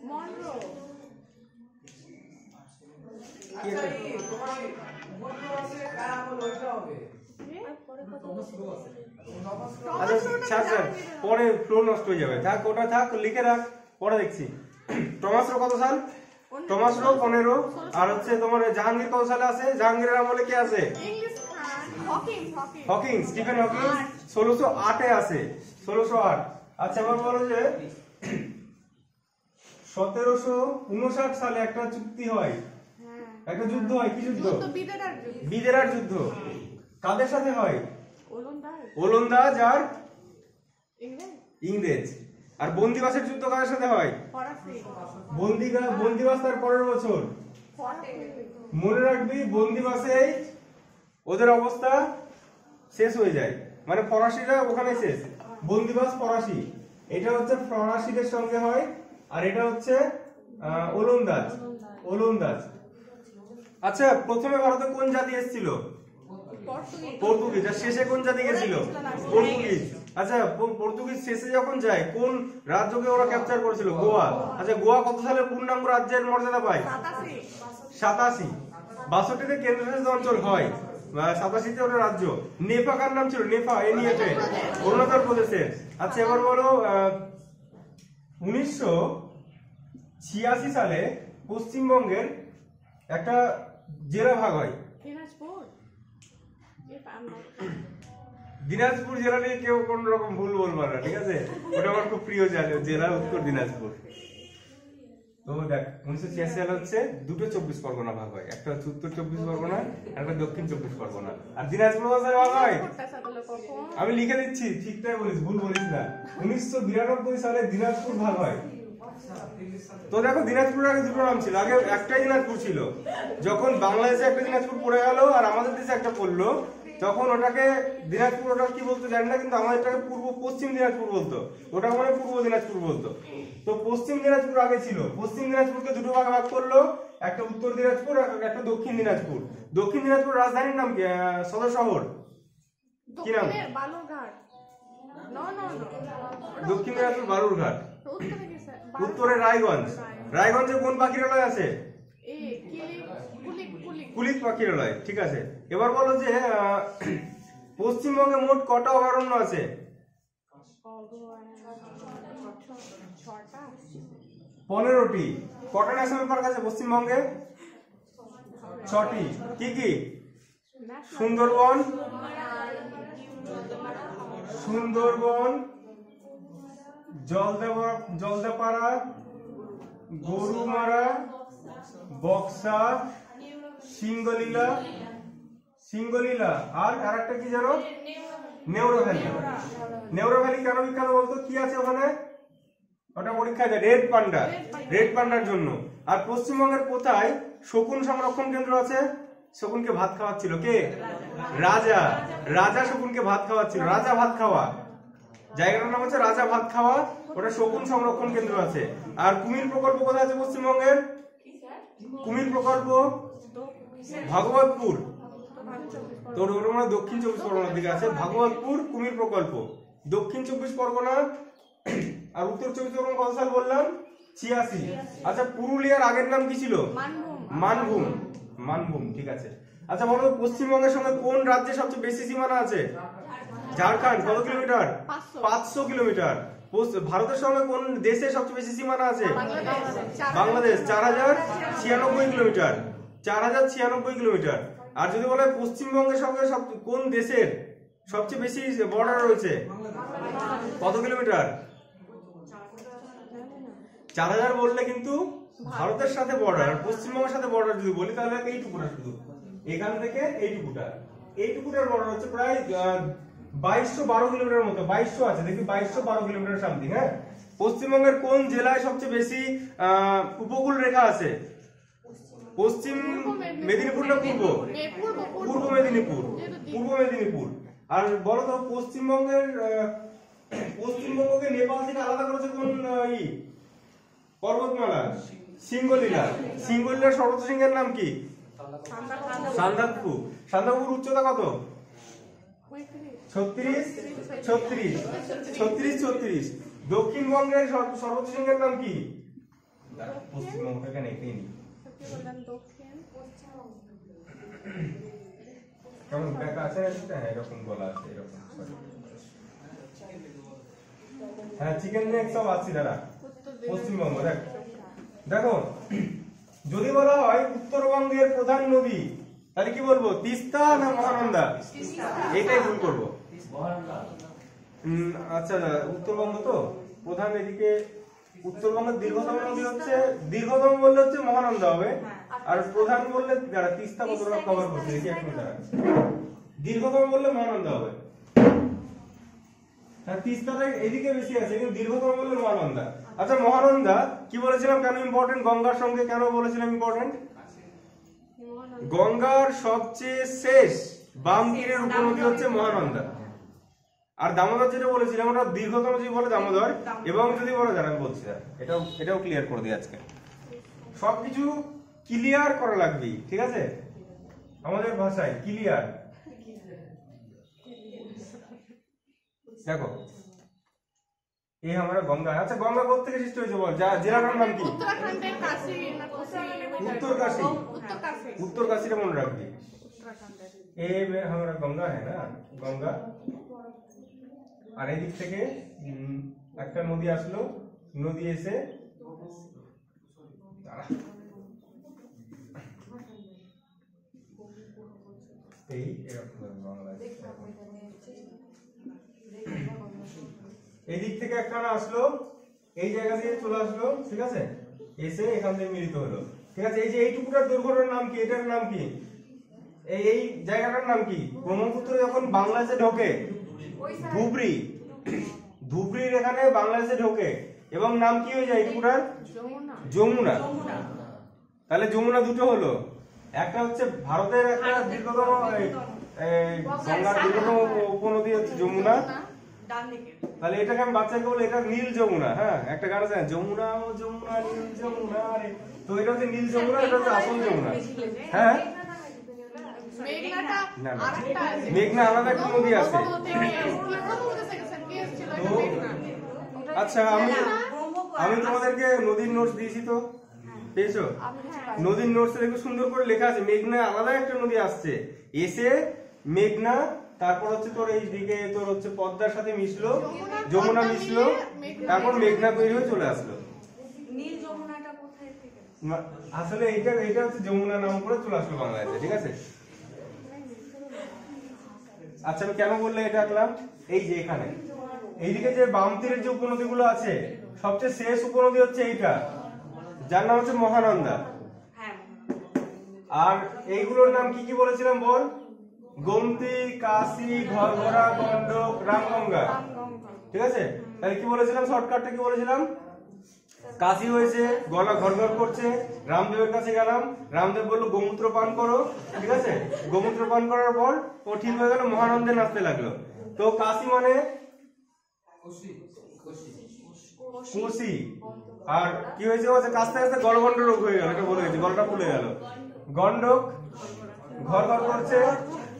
মন্ড্রো কি আছে? আচ্ছা স্যার পরে ফ্লো নষ্ট হয়ে যাবে, থাক ওটা থাক, লিখে রাখ, পরে দেখছি। টমাস রো কত সাল? Thomas Roe 15। আর হচ্ছে তোমার জাহাঙ্গীর কত সালে আছে? জাহাঙ্গীরের আমলে কে আছে? হকিং, স্টিফেন হকিং 1608 এ আছে, 1608। আচ্ছা এবার বলো যে 1759 সালে একটা চুক্তি হয়, একটা যুদ্ধ হয়। কি যুদ্ধ? বিদেরার যুদ্ধ। কাদের সাথে হয়? ওলন্দাজ আর ইংরেজ। আর বন্দিবাসের যুদ্ধ কাদের সাথে হয়? বন্দিবাস তার পরের বছর। মনে রাখবি বন্দিবাসে ওদের অবস্থা শেষ হয়ে যায়, মানে ফরাসিরা ওখানে শেষ। বন্দিবাস ফরাসি, এটা হচ্ছে ফরাসিদের সঙ্গে হয়। আর এটা হচ্ছে ওলন্দাজ। আচ্ছা প্রথমে ভারতে কোন জাতি এসেছিল? পর্তুগিজ। আর শেষে কোন জাতি গেছিল? পর্তুগিজ। আচ্ছা পর্তুগিজ শেষে যখন যায় কোন রাজ্যকে ওরা ক্যাপচার করেছিল? গোয়া। আচ্ছা গোয়া কত সালে পূর্ণাঙ্গ রাজ্যের মর্যাদা পায়? 87। 62তে কেন্দ্রশাসিত অঞ্চল হয়, 87তে ওটা রাজ্য। নেপা কার নাম ছিল? নেপা, অরুণাচল প্রদেশের। আচ্ছা এবার বলো 1986 সালে পশ্চিমবঙ্গের একটা জেলা ভাগ হয়। Dinajpur. If I'm not Dinajpur জেলা নিয়ে কেউ কোন রকম ভুল বলবো না, ঠিক আছে? ওটা আমার খুব প্রিয় জেলা, উত্তর দিনাজপুর। তো দেখ 1986 সালে হচ্ছে দুটো 24 পরগনা ভাগ হয়, একটা হচ্ছে উত্তর 24 পরগনা আর একটা দক্ষিণ 24 পরগনা। আর দিনাজপুর ভাষায় ভাগ হয়, আমি লিখে দিচ্ছি, ঠিকঠাক বলিস, ভুল বলিস না। 1992 সালে দিনাজপুর ভাগ হয়। তো দেখো দিনাজপুরের আগে দুটো নাম ছিল, আগে একটাই দিনাজপুর ছিল। যখন বাংলাদেশে একটা দিনাজপুর পড়ে গেল আর আমাদের দেশে একটা পড়লো, তখন ওটাকে দিনাজপুর, ওটা কি বলতো জানি না, কিন্তু আমাদেরটাকে পূর্ব পশ্চিম দিনাজপুর বলতো, ওটা মানে পূর্ব দিনাজপুর বলতো। তো পশ্চিম দিনাজপুর আগে ছিল, পশ্চিম দিনাজপুরকে দুটো ভাগে ভাগ করলো, একটা উত্তর দিনাজপুর আর একটা দক্ষিণ দিনাজপুর। দক্ষিণ দিনাজপুর রাজধানীর নাম কি, সদর শহর কি নাম? বালুরঘাট। দক্ষিণ দিনাজপুর বালুরঘাট। উত্তরে কি স্যার? উত্তরে রায়গঞ্জ। রায়গঞ্জে কোন পাখিরালয় আছে? কুলিক পাখিরালয়, ঠিক আছে। এবার বলো যে পশ্চিমবঙ্গে মোট কটা অভয়ারণ্য আছে? 15টি। কটা ন্যাশনাল পার্ক আছে পশ্চিমবঙ্গে? 6টি। কি কি? সুন্দরবন, জলদাপাড়া, গরুমারা, বক্সা, সিঙ্গলীলা আর আরেকটা কি জানো? নেওরা ভ্যালি। নেওরা ভ্যালি কেন বিখ্যাত বলতো? কি আছে ওখানে? ওটা পরীক্ষা দেয়, রেড পান্ডা, রেড পান্ডার জন্য। আর পশ্চিমবঙ্গের কোথায় শকুন সংরক্ষণ কেন্দ্র আছে? শকুনকে ভাত খাওয়াচ্ছিল কে? রাজা। রাজা শকুনকে ভাত খাওয়াচ্ছিল, রাজা ভাত খাওয়া। জায়গাটার নাম হচ্ছে রাজা ভাত খাওয়া, ওটা শকুন সংরক্ষণ কেন্দ্র আছে। আর কুমির প্রকল্প কোথায় আছে পশ্চিমবঙ্গের? কুমির প্রকল্প ভাগবতপুর, তো ওটা মানে দক্ষিণ 24 পরগনার দিকে আছে। ভাগবতপুর কুমির প্রকল্প দক্ষিণ 24 পরগনা। আর উত্তর 24 পরগনা কত সাল বললাম? 86। আচ্ছা পুরুলিয়ার আগের নাম কি ছিল? মানভূম। মানভূম, ঠিক আছে। আচ্ছা বলো পশ্চিমবঙ্গের সঙ্গে কোন রাজ্যে সবচেয়ে বেশি সীমানা আছে? ঝাড়খণ্ড। কত কিলোমিটার? 500 কিলোমিটার। ভারতের সঙ্গে কোন দেশের সবচেয়ে বেশি সীমানা আছে? বাংলাদেশ। 4096 কিলোমিটার। 4096 কিলোমিটার। আর যদি বলে পশ্চিমবঙ্গের সঙ্গে কোন দেশের সবচেয়ে বেশি বর্ডার রয়েছে, কত কিলোমিটার? 4000 বললে কিন্তু ভারতের সাথে বর্ডার, পশ্চিমবঙ্গের সাথে বর্ডার যদি বলি তাহলে এইটুকুটা, শুধু এখান থেকে এইটুকুটার বর্ডার হচ্ছে প্রায় 2212 কিলোমিটার মতো। 2200 আছে, দেখি 2212 কিলোমিটার সামথিং। হ্যাঁ, পশ্চিমবঙ্গের কোন জেলায় সবচেয়ে বেশি উপকূল রেখা আছে? পশ্চিম মেদিনীপুর না পূর্ব? পূর্ব মেদিনীপুর। পূর্ব মেদিনীপুর। আর বলো তো পশ্চিমবঙ্গকে নেপাল থেকে আলাদা করেছে কোন পর্বতমালা? সিঙ্গলীলার সর্বোচ্চ শৃঙ্গের নাম কি? সান্দাকফু। সান্দাকফুর উচ্চতা কত? 36। দক্ষিণবঙ্গের সর্বোচ্চ শৃঙ্গের নাম কি? পশ্চিমবঙ্গ এখানে নেই। কেমন ব্যাখ্যা আছে? হ্যাঁ এরকম বলা আছে, এরকম। হ্যাঁ চিকেন নেক সব আছে দাদা। পশ্চিমবঙ্গ দেখো যদি বলা হয় উত্তরবঙ্গের প্রধান নদী, তাহলে কি বলবো? তিস্তা না মহানন্দা? এটাই ভুল করবো। আচ্ছা উত্তরবঙ্গ তো প্রধান, এদিকে উত্তরবঙ্গের দীর্ঘতম নদী হচ্ছে, দীর্ঘতম বললে হচ্ছে মহানন্দা হবে, আর প্রধান বললে যারা তিস্তা কতটা কভার করছে দেখি এক মিনিট। দীর্ঘতম বললে মহানন্দা হবে। হ্যাঁ তিস্তাটা এদিকে বেশি আছে, কিন্তু দীর্ঘতম বললে মহানন্দা। আচ্ছা মহানন্দা কি বলেছিলাম কেন ইম্পর্টেন্ট? গঙ্গার সঙ্গে কেন বলেছিলাম ইম্পর্টেন্ট? গঙ্গার সবচেয়ে শেষ বাম তীরের উপনদী হচ্ছে মহানন্দা। আর দামোদর যেটা বলেছিলাম ওটা দীর্ঘতম যদি বলে দামোদর, এবং যদি বলে যারা আমি বলছি এটাও ক্লিয়ার করে দিই আজকে। সবকিছু ক্লিয়ার করা লাগবে, ঠিক আছে? আমাদের ভাষায় ক্লিয়ার। দেখো এই আমরা গঙ্গা। আচ্ছা গঙ্গা কোথা থেকে সৃষ্টি হয়েছে বল? জেলাটার নাম কি? উত্তরাখণ্ডের কাশী না কোসি? उत्तरकाशी। उत्तरकाशी। उत्तरकाशी रे मन रखबी। ए में हमारा गंगा है ना, गंगा। আর এই দিক থেকে একটা নদী আসলো নদী এসে দাঁড়া। এই এরকম বাংলাদেশ এই দিক থেকে একটা আসলো, এই জায়গা দিয়ে চলে আসলো, ঠিক আছে, এসে এখান থেকে মিলিত হলো, ঠিক আছে। এই যে এইটুকুটার দৈর্ঘ্যটার নাম কি, এটার নাম কি, এই জায়গাটার নাম কি? ব্রহ্মপুত্র যখন বাংলাদেশে ঢোকে, ধুবড়ি, ধুবড়ির এখানে বাংলাদেশে ঢোকে এবং নাম কি হয়ে যায় এইটুকুটার? যমুনা। তাহলে যমুনা দুটো হলো, একটা হচ্ছে ভারতের একটা দীর্ঘতম গঙ্গার দীর্ঘতম উপনদী হচ্ছে যমুনা। তাহলে এটাকে আমি বাচ্চাকে বলি এটা নীল যমুনা। হ্যাঁ, একটা গান আছে যমুনা ও যমুনা নীল যমুনা রে, তো এটা হচ্ছে নীল যমুনা, এটা হচ্ছে আসল যমুনা। হ্যাঁ, মেঘনা আলাদা একটা নদী আছে। আচ্ছা, আমি তোমাদেরকে নদীর নোটস দিয়েছি, তো পেয়েছো? নদীর নোটস একটু সুন্দর করে লেখা আছে মেঘনা আলাদা একটা নদী আসছে, এসে মেঘনা, তারপর হচ্ছে তোর এই দিকে তোর হচ্ছে পদ্মার সাথে মিশলো, যমুনা মিশলো, তারপর মেঘনা তৈরি হয়ে চলে আসলো। নীল যমুনাটা কোথায় থেকে? আসলে এটা হচ্ছে যমুনা নাম করে চলে আসলো বাংলাদেশে, ঠিক আছে। আচ্ছা, আমি কেন বললে এটা আঁকলাম? এই যে এখানে এইদিকে যে বাম তীরের যে উপনদী গুলো আছে, সবচেয়ে শেষ উপনদী হচ্ছে এইটা, যার নাম হচ্ছে মহানন্দা। আর এইগুলোর নাম কি কি বলেছিলাম বল? গোমতী, কাশী, ঘরঘরা, গন্ডক, রামগঙ্গা, ঠিক আছে। তাহলে কি বলেছিলাম? শর্টকাটটা কি বলেছিলাম? কাশী হয়েছে, গলা ঘরঘর করছে, রামদেবের কাছে গেলাম, রামদেব বললো গোমূত্র পান করো, ঠিক আছে। গোমূত্র পান করার পর ও ঠিক হয়ে গেল, মহানন্দে নাচতে লাগলো। তো কাশী মানে কোশি, আর কি হয়েছে? কাশতে কাশতে গলগন্ড রোগ হয়ে গেল, এটা বলে গেছে, গলটা ফুলে গেল। গন্ডক ঘর ঘর করছে,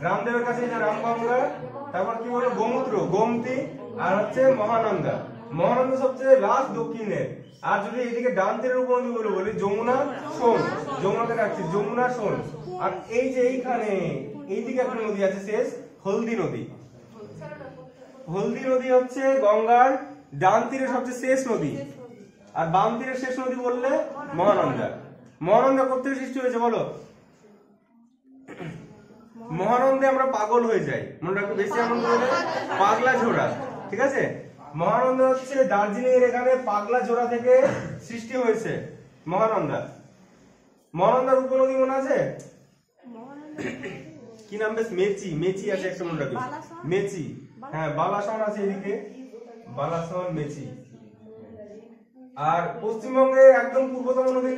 রামদেবের কাছে রামগঙ্গা, তারপর কি বললো? গোমূত্র, গোমতী, আর হচ্ছে মহানন্দা। মহানন্দা সবচেয়ে লাস্ট দক্ষিণে। আর যদি এদিকে ডান তীরের উপনদী গুলো বলি, যমুনা, সোন, যমুনাকে রাখছি, যমুনা, সোন। আর এই যে এইখানে এইদিকে একটা নদী আছে শেষ, হলদি নদী। হলদি নদী হচ্ছে গঙ্গার ডান তীরের সবচেয়ে শেষ নদী, আর বাম তীরের শেষ নদী বললে মহানন্দা। মহানন্দা কোথেকে সৃষ্টি হয়েছে বলো? মহানন্দে আমরা পাগল হয়ে যাই, মনে রাখো, বেশি আনন্দ হলে পাগলা ঝোড়া, ঠিক আছে। মহানন্দা হচ্ছে দার্জিলিং এর এখানে পাগলা ঝোড়া থেকে সৃষ্টি হয়েছে মহানন্দা। মহানন্দার উপনদী মনে আছে কি নাম? বেশ মেচি, মেচি আছে একটা, মনে রাখো, মেচি। হ্যাঁ, বালাসন আছে এদিকে, বালাসন, মেচি। আর পশ্চিমবঙ্গে একদম পূর্বতম নদী